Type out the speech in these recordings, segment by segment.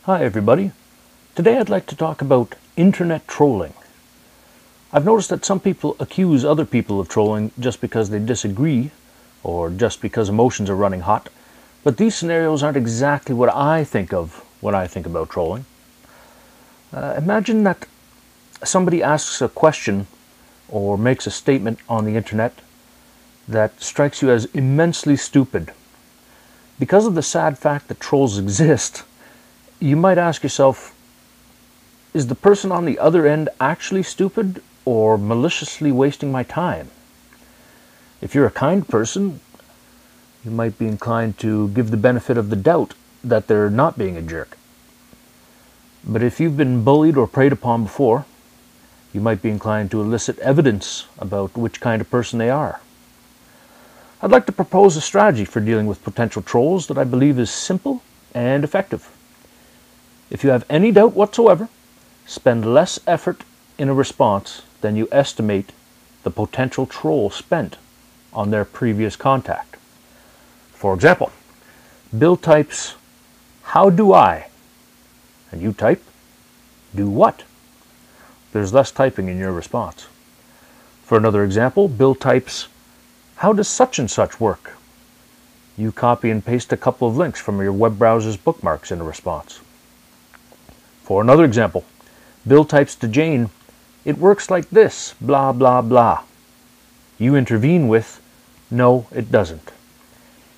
Hi everybody. Today I'd like to talk about internet trolling. I've noticed that some people accuse other people of trolling just because they disagree or just because emotions are running hot, but these scenarios aren't exactly what I think of when I think about trolling. Imagine that somebody asks a question or makes a statement on the internet that strikes you as immensely stupid. Because of the sad fact that trolls exist, you might ask yourself, is the person on the other end actually stupid or maliciously wasting my time? If you're a kind person, you might be inclined to give the benefit of the doubt that they're not being a jerk. But if you've been bullied or preyed upon before, you might be inclined to elicit evidence about which kind of person they are. I'd like to propose a strategy for dealing with potential trolls that I believe is simple and effective. If you have any doubt whatsoever, spend less effort in a response than you estimate the potential troll spent on their previous contact. For example, Bill types, "How do I?" and you type, "Do what?" There's less typing in your response. For another example, Bill types, "How does such and such work?" You copy and paste a couple of links from your web browser's bookmarks in a response. For another example, Bill types to Jane, "It works like this, blah, blah, blah." You intervene with, "No, it doesn't."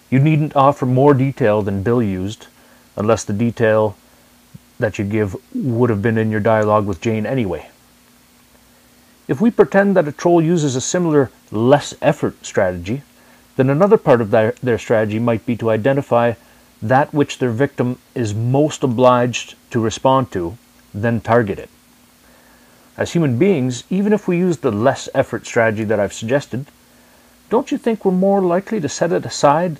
You needn't offer more detail than Bill used, unless the detail that you give would have been in your dialogue with Jane anyway. If we pretend that a troll uses a similar less effort strategy, then another part of their strategy might be to identify that which their victim is most obliged to respond to, then target it. As human beings, even if we use the less effort strategy that I've suggested, don't you think we're more likely to set it aside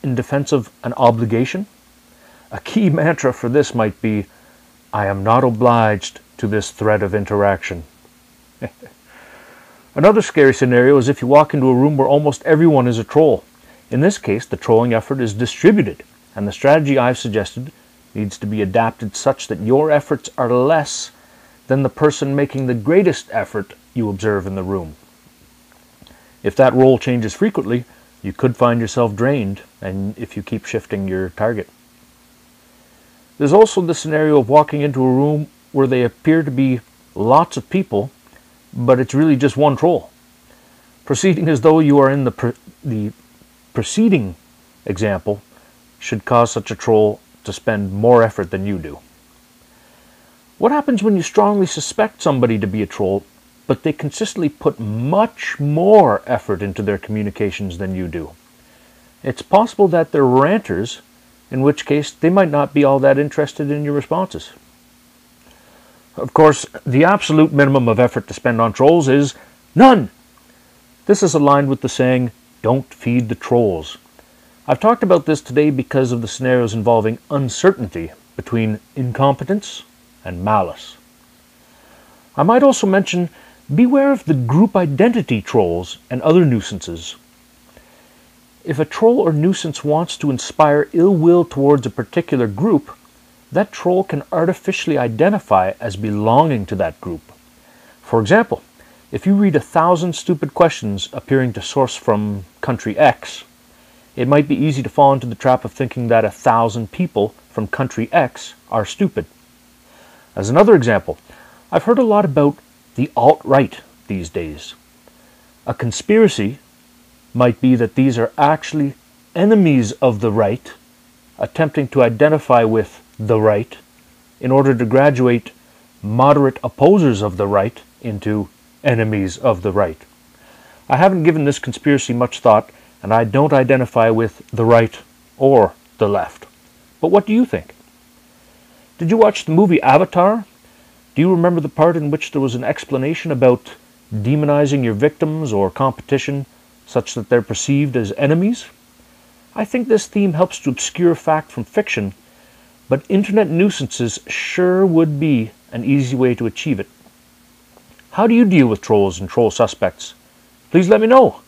in defense of an obligation? A key mantra for this might be, "I am not obliged to this thread of interaction." Another scary scenario is if you walk into a room where almost everyone is a troll. In this case, the trolling effort is distributed, and the strategy I've suggested needs to be adapted such that your efforts are less than the person making the greatest effort you observe in the room. If that role changes frequently, you could find yourself drained, and if you keep shifting your target. There's also the scenario of walking into a room where they appear to be lots of people, but it's really just one troll. Proceeding as though you are in the preceding example should cause such a troll to spend more effort than you do. What happens when you strongly suspect somebody to be a troll, but they consistently put much more effort into their communications than you do? It's possible that they're ranters, in which case they might not be all that interested in your responses. Of course, the absolute minimum of effort to spend on trolls is none. This is aligned with the saying, "Don't feed the trolls." I've talked about this today because of the scenarios involving uncertainty between incompetence and malice. I might also mention, beware of the group identity trolls and other nuisances. If a troll or nuisance wants to inspire ill will towards a particular group, that troll can artificially identify as belonging to that group. For example, if you read 1,000 stupid questions appearing to source from country X, it might be easy to fall into the trap of thinking that 1,000 people from country X are stupid. As another example, I've heard a lot about the alt-right these days. A conspiracy might be that these are actually enemies of the right, attempting to identify with the right in order to graduate moderate opposers of the right into enemies of the right. I haven't given this conspiracy much thought, and I don't identify with the right or the left. But what do you think? Did you watch the movie Avatar? Do you remember the part in which there was an explanation about demonizing your victims or competition such that they're perceived as enemies? I think this theme helps to obscure fact from fiction, but internet nuisances sure would be an easy way to achieve it. How do you deal with trolls and troll suspects? Please let me know.